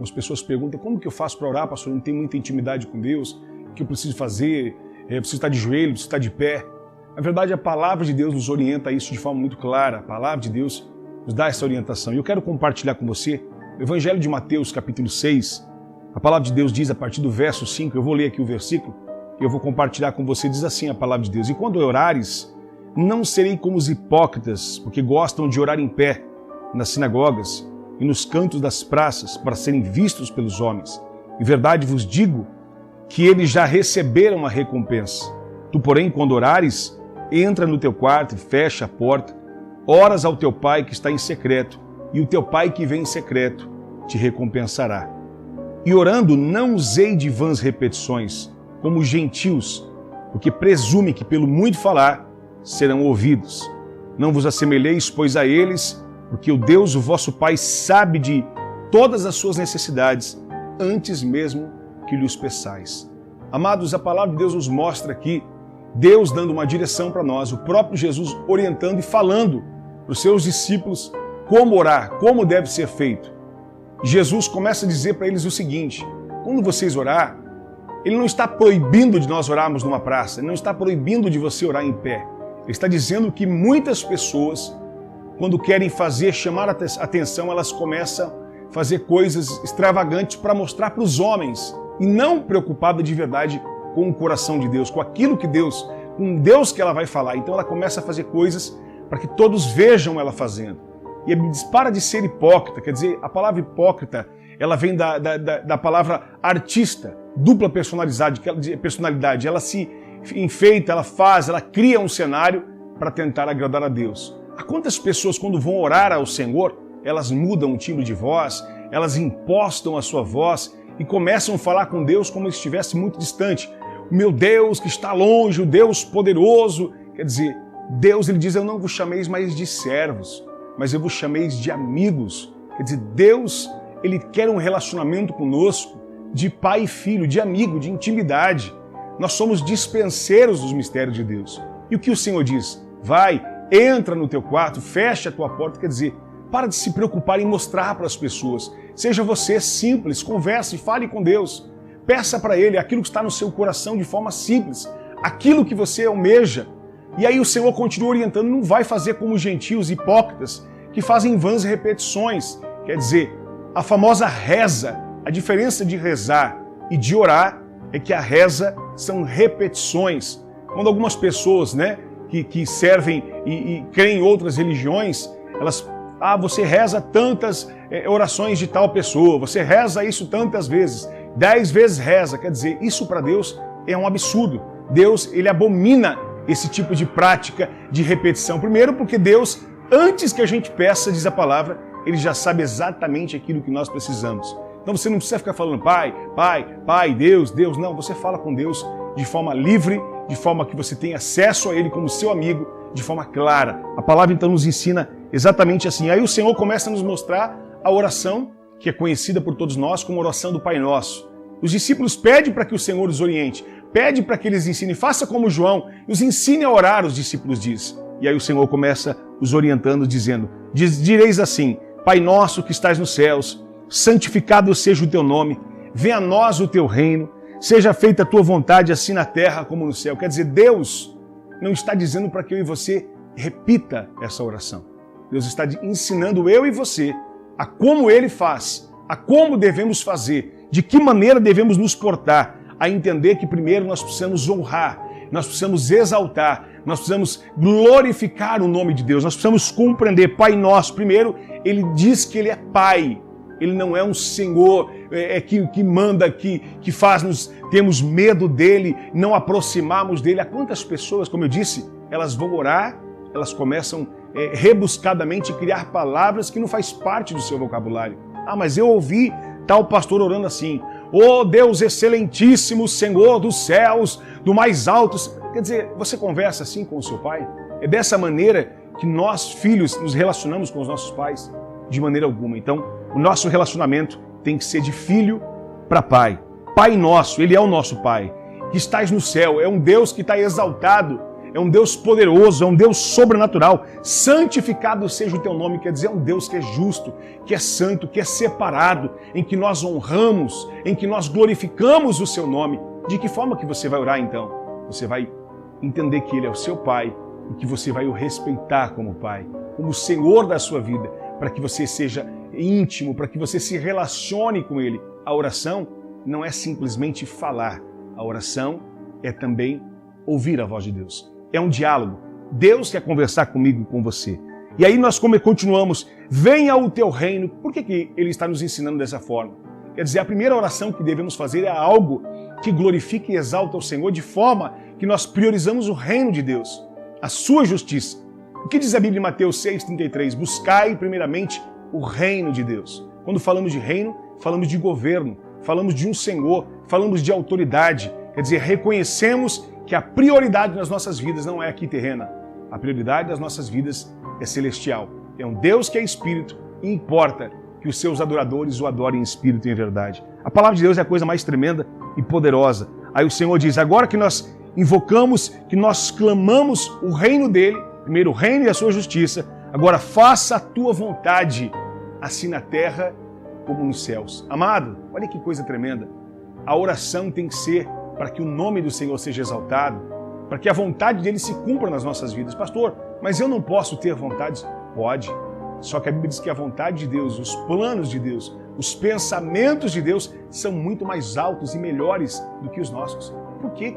As pessoas perguntam, como que eu faço para orar, pastor? Eu não tenho muita intimidade com Deus, o que eu preciso fazer? Eu preciso estar de joelho, preciso estar de pé. Na verdade, a palavra de Deus nos orienta a isso de forma muito clara. A palavra de Deus nos dá essa orientação. E eu quero compartilhar com você o Evangelho de Mateus, capítulo 6. A palavra de Deus diz, a partir do verso 5, eu vou ler aqui o versículo, e eu vou compartilhar com você, diz assim a palavra de Deus: e quando orares, não serei como os hipócritas, porque gostam de orar em pé, nas sinagogas e nos cantos das praças, para serem vistos pelos homens. Em verdade vos digo que eles já receberam a recompensa. Tu, porém, quando orares, entra no teu quarto e fecha a porta, oras ao teu pai que está em secreto, e o teu pai que vem em secreto te recompensará. E orando, não usei de vãs repetições, como os gentios, porque presume que pelo muito falar serão ouvidos. Não vos assemelheis, pois, a eles, porque o Deus, o vosso Pai, sabe de todas as suas necessidades, antes mesmo que lhes peçais. Amados, a palavra de Deus nos mostra aqui Deus dando uma direção para nós, o próprio Jesus orientando e falando para os seus discípulos como orar, como deve ser feito. Jesus começa a dizer para eles o seguinte: quando vocês orar, Ele não está proibindo de nós orarmos numa praça, Ele não está proibindo de você orar em pé. Ele está dizendo que muitas pessoas, quando querem chamar a atenção, elas começam a fazer coisas extravagantes para mostrar para os homens, e não preocupada de verdade com o coração de Deus, com aquilo que Deus, com Deus que ela vai falar. Então ela começa a fazer coisas para que todos vejam ela fazendo. E ele diz, para de ser hipócrita. Quer dizer, a palavra hipócrita, ela vem da palavra artista, dupla personalidade. Ela se enfeita, ela faz, ela cria um cenário para tentar agradar a Deus. Há quantas pessoas, quando vão orar ao Senhor, elas mudam o timbre de voz, elas impostam a sua voz e começam a falar com Deus como se estivesse muito distante. O meu Deus que está longe, o Deus poderoso. Quer dizer, Deus, ele diz, eu não vos chameis mais de servos, mas eu vos chameis de amigos. Quer dizer, Deus, ele quer um relacionamento conosco de pai e filho, de amigo, de intimidade. Nós somos dispenseiros dos mistérios de Deus. E o que o Senhor diz? Vai, entra no teu quarto, fecha a tua porta. Quer dizer, para de se preocupar em mostrar para as pessoas. Seja você simples, converse, fale com Deus. Peça para Ele aquilo que está no seu coração de forma simples, aquilo que você almeja. E aí o Senhor continua orientando, não vai fazer como os gentios hipócritas que fazem vãs repetições. Quer dizer, a famosa reza, a diferença de rezar e de orar é que a reza são repetições. Quando algumas pessoas, que servem e creem em outras religiões, elas, você reza tantas orações de tal pessoa, você reza isso tantas vezes, 10 vezes reza. Quer dizer, isso para Deus é um absurdo. Deus, ele abomina esse tipo de prática de repetição. Primeiro porque Deus, antes que a gente peça, diz a palavra, ele já sabe exatamente aquilo que nós precisamos. Então você não precisa ficar falando Pai, Deus. Não, você fala com Deus de forma livre, de forma que você tenha acesso a Ele como seu amigo, de forma clara. A palavra então nos ensina exatamente assim. Aí o Senhor começa a nos mostrar a oração, que é conhecida por todos nós como oração do Pai Nosso. Os discípulos pedem para que o Senhor os oriente, pede para que eles ensinem, faça como João, e os ensine a orar, os discípulos diz. E aí o Senhor começa os orientando, dizendo, direis assim, Pai nosso que estás nos céus, santificado seja o teu nome, venha a nós o teu reino, seja feita a tua vontade assim na terra como no céu. Quer dizer, Deus não está dizendo para que eu e você repita essa oração. Deus está ensinando eu e você a como Ele faz, a como devemos fazer, de que maneira devemos nos portar, a entender que primeiro nós precisamos honrar, nós precisamos exaltar, nós precisamos glorificar o nome de Deus, nós precisamos compreender. Pai Nosso, primeiro, Ele diz que Ele é Pai, Ele não é um Senhor que manda, que faz-nos termos medo dEle, não aproximarmos dEle. Há quantas pessoas, como eu disse, elas vão orar, elas começam rebuscadamente a criar palavras que não faz parte do seu vocabulário. Mas eu ouvi tal pastor orando assim, ó Deus excelentíssimo, Senhor dos céus, do mais alto. Quer dizer, você conversa assim com o seu pai? É dessa maneira que nós, filhos, nos relacionamos com os nossos pais? De maneira alguma. Então, o nosso relacionamento tem que ser de filho para pai. Pai nosso, Ele é o nosso Pai, que estás no céu, é um Deus que está exaltado, é um Deus poderoso, é um Deus sobrenatural. Santificado seja o teu nome, quer dizer, é um Deus que é justo, que é santo, que é separado, em que nós honramos, em que nós glorificamos o seu nome. De que forma que você vai orar então? Você vai entender que Ele é o seu Pai e que você vai o respeitar como Pai, como o Senhor da sua vida, para que você seja íntimo, para que você se relacione com Ele. A oração não é simplesmente falar, a oração é também ouvir a voz de Deus. É um diálogo. Deus quer conversar comigo e com você. E aí nós continuamos, venha o teu reino. Por que Ele está nos ensinando dessa forma? Quer dizer, a primeira oração que devemos fazer é algo que glorifica e exalta o Senhor, de forma que nós priorizamos o reino de Deus, a sua justiça. O que diz a Bíblia em Mateus 6,33? Buscai primeiramente o reino de Deus. Quando falamos de reino, falamos de governo, falamos de um Senhor, falamos de autoridade. Quer dizer, reconhecemos que a prioridade nas nossas vidas não é aqui terrena. A prioridade das nossas vidas é celestial. É um Deus que é espírito e importa que os seus adoradores o adorem em espírito e em verdade. A palavra de Deus é a coisa mais tremenda e poderosa. Aí o Senhor diz, agora que nós invocamos, que nós clamamos o reino dele, primeiro o reino e a sua justiça, agora faça a tua vontade, assim na terra como nos céus. Amado, olha que coisa tremenda. A oração tem que ser para que o nome do Senhor seja exaltado, para que a vontade dele se cumpra nas nossas vidas. Pastor, mas eu não posso ter vontades? Pode. Só que a Bíblia diz que a vontade de Deus, os planos de Deus, os pensamentos de Deus são muito mais altos e melhores do que os nossos. Por que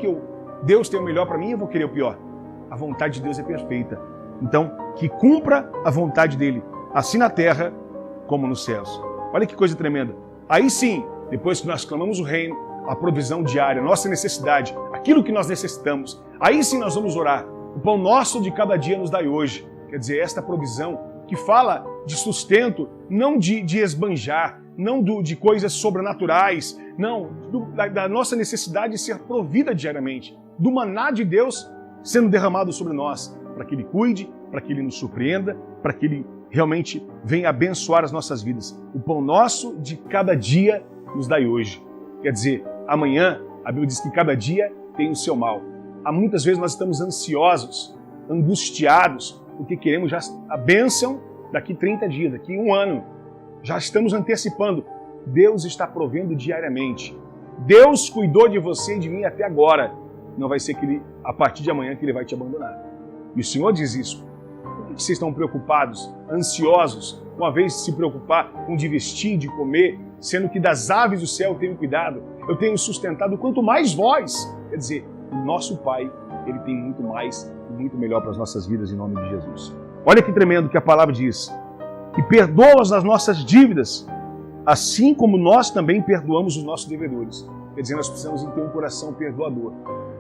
Deus tem o melhor para mim e eu vou querer o pior? A vontade de Deus é perfeita. Então, que cumpra a vontade dele, assim na terra como nos céus. Olha que coisa tremenda. Aí sim, depois que nós clamamos o reino, a provisão diária, a nossa necessidade, aquilo que nós necessitamos, aí sim nós vamos orar. O pão nosso de cada dia nos dai hoje. Quer dizer, esta provisão que fala de sustento, não de esbanjar, não de coisas sobrenaturais, não, da nossa necessidade de ser provida diariamente, do maná de Deus sendo derramado sobre nós, para que Ele cuide, para que Ele nos surpreenda, para que Ele realmente venha abençoar as nossas vidas. O pão nosso de cada dia nos dai hoje. Quer dizer, amanhã, a Bíblia diz que cada dia tem o seu mal. Há muitas vezes nós estamos ansiosos, angustiados, porque queremos já a bênção daqui 30 dias, daqui 1 ano. Já estamos antecipando. Deus está provendo diariamente. Deus cuidou de você e de mim até agora. Não vai ser que Ele, a partir de amanhã, que Ele vai te abandonar. E o Senhor diz isso. Por que vocês estão preocupados, ansiosos, uma vez de se preocupar com de vestir, de comer, sendo que das aves do céu eu tenho cuidado, eu tenho sustentado, quanto mais vós. Quer dizer, o nosso Pai, Ele tem muito mais, muito melhor para as nossas vidas em nome de Jesus. Olha que tremendo que a palavra diz, que perdoa-as as nossas dívidas, assim como nós também perdoamos os nossos devedores. Quer dizer, nós precisamos ter um coração perdoador.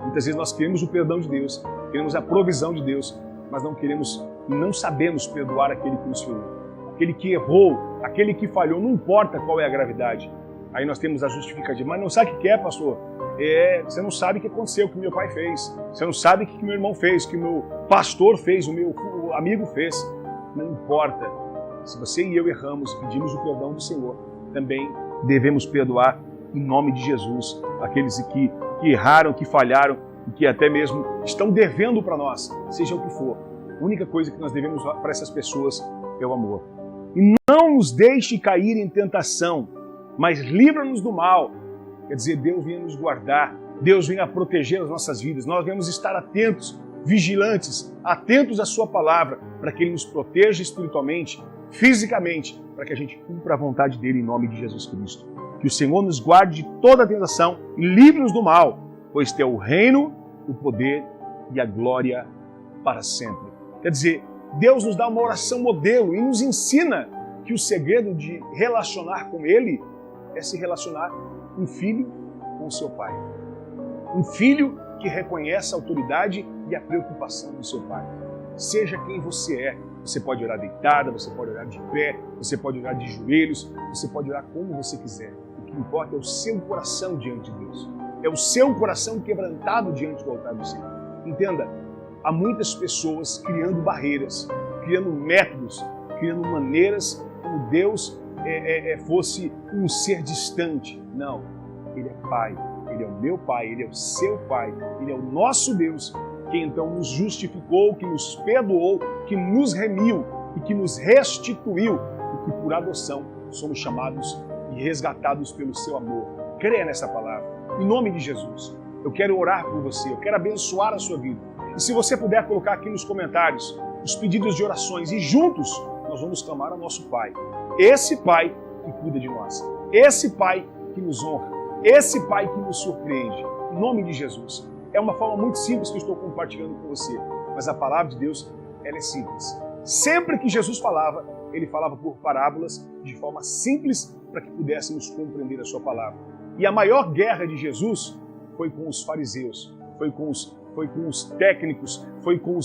Muitas vezes nós queremos o perdão de Deus, queremos a provisão de Deus, mas não queremos e não sabemos perdoar aquele que nos feriu, aquele que errou, aquele que falhou, não importa qual é a gravidade. Aí nós temos a justificativa, mas não sabe o que é, pastor? Você não sabe o que aconteceu, o que meu pai fez, você não sabe o que meu irmão fez, o que meu pastor fez, o meu amigo fez. Não importa. Se você e eu erramos e pedimos o perdão do Senhor, também devemos perdoar em nome de Jesus aqueles que erraram, que falharam e que até mesmo estão devendo para nós, seja o que for. A única coisa que nós devemos para essas pessoas é o amor. E não nos deixe cair em tentação, mas livra-nos do mal. Quer dizer, Deus venha nos guardar, Deus venha proteger as nossas vidas. Nós devemos estar atentos, vigilantes, atentos à sua palavra, para que Ele nos proteja espiritualmente, fisicamente, para que a gente cumpra a vontade dEle em nome de Jesus Cristo. Que o Senhor nos guarde de toda a tentação e livre-nos do mal, pois Teu o reino, o poder e a glória para sempre. Quer dizer, Deus nos dá uma oração modelo e nos ensina que o segredo de relacionar com Ele é se relacionar um filho com o seu pai. Um filho que reconhece a autoridade e a preocupação do seu pai. Seja quem você é, você pode orar deitada, você pode orar de pé, você pode orar de joelhos, você pode orar como você quiser. O que importa é o seu coração diante de Deus. É o seu coração quebrantado diante do altar do Senhor. Entenda, há muitas pessoas criando barreiras, criando métodos, criando maneiras como Deus fosse um ser distante. Não, Ele é Pai, Ele é o meu Pai, Ele é o seu Pai, Ele é o nosso Deus que então nos justificou, que nos perdoou, que nos remiu e que nos restituiu e que por adoção somos chamados e resgatados pelo seu amor. Creia nessa palavra. Em nome de Jesus, eu quero orar por você, eu quero abençoar a sua vida. E se você puder colocar aqui nos comentários os pedidos de orações e juntos nós vamos clamar ao nosso Pai. Esse Pai que cuida de nós, esse Pai que nos honra, esse Pai que nos surpreende. Em nome de Jesus. É uma forma muito simples que eu estou compartilhando com você, mas a palavra de Deus, ela é simples. Sempre que Jesus falava, ele falava por parábolas de forma simples para que pudéssemos compreender a sua palavra. E a maior guerra de Jesus foi com os fariseus, foi com os técnicos, foi com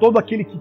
todo aquele que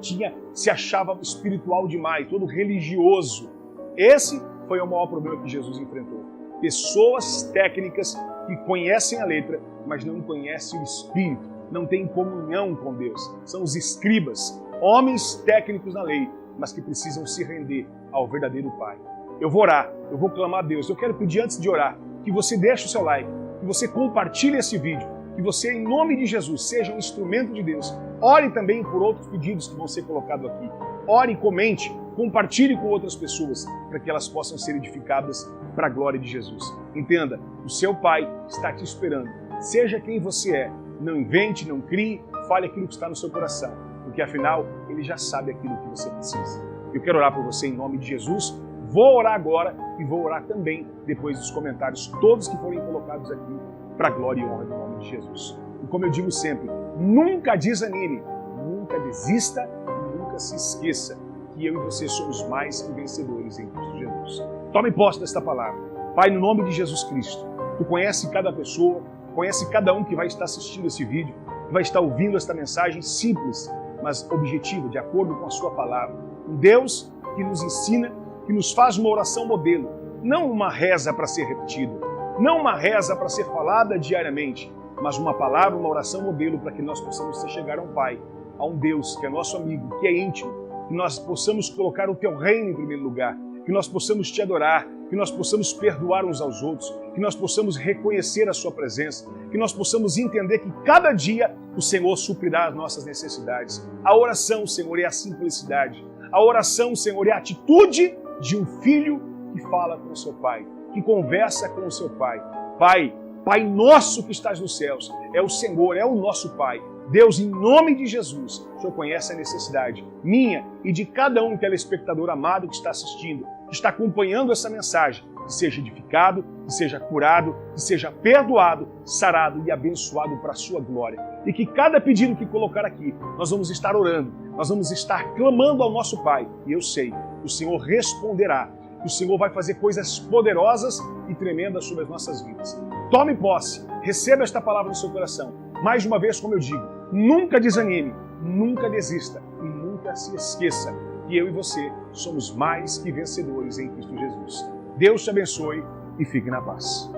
se achava espiritual demais, todo religioso. Esse foi o maior problema que Jesus enfrentou. Pessoas técnicas que conhecem a letra, mas não conhecem o Espírito, não têm comunhão com Deus. São os escribas, homens técnicos na lei, mas que precisam se render ao verdadeiro Pai. Eu vou orar, eu vou clamar a Deus. Eu quero pedir antes de orar que você deixe o seu like, que você compartilhe esse vídeo, que você, em nome de Jesus, seja um instrumento de Deus. Ore também por outros pedidos que vão ser colocados aqui. Ore, comente, compartilhe com outras pessoas, para que elas possam ser edificadas para a glória de Jesus. Entenda, o seu Pai está te esperando. Seja quem você é, não invente, não crie, fale aquilo que está no seu coração, porque afinal, Ele já sabe aquilo que você precisa. Eu quero orar por você em nome de Jesus. Vou orar agora e vou orar também depois dos comentários, todos que forem colocados aqui, para a glória e honra do nome de Jesus. E como eu digo sempre, nunca desanime, nunca desista e nunca se esqueça que eu e você somos mais que vencedores em Cristo Jesus. Tome posse desta palavra. Pai, no nome de Jesus Cristo, Tu conhece cada pessoa, conhece cada um que vai estar assistindo esse vídeo, que vai estar ouvindo esta mensagem simples, mas objetiva, de acordo com a Sua palavra. Um Deus que nos ensina, que nos faz uma oração modelo, não uma reza para ser repetida, não uma reza para ser falada diariamente, mas uma palavra, uma oração modelo para que nós possamos chegar a um Pai, a um Deus que é nosso amigo, que é íntimo, que nós possamos colocar o Teu reino em primeiro lugar, que nós possamos Te adorar, que nós possamos perdoar uns aos outros, que nós possamos reconhecer a Sua presença, que nós possamos entender que cada dia o Senhor suprirá as nossas necessidades. A oração, Senhor, é a simplicidade. A oração, Senhor, é a atitude de um filho que fala com o seu pai, que conversa com o seu pai. Pai nosso que estás nos céus, é o Senhor, é o nosso Pai. Deus, em nome de Jesus, o Senhor conhece a necessidade minha e de cada um telespectador amado que está assistindo, que está acompanhando essa mensagem, que seja edificado, que seja curado, que seja perdoado, sarado e abençoado para a sua glória. E que cada pedido que colocar aqui, nós vamos estar orando, nós vamos estar clamando ao nosso Pai. E eu sei, o Senhor responderá, que o Senhor vai fazer coisas poderosas e tremendas sobre as nossas vidas. Tome posse, receba esta palavra no seu coração. Mais uma vez, como eu digo, nunca desanime, nunca desista e nunca se esqueça que eu e você somos mais que vencedores em Cristo Jesus. Deus te abençoe e fique na paz.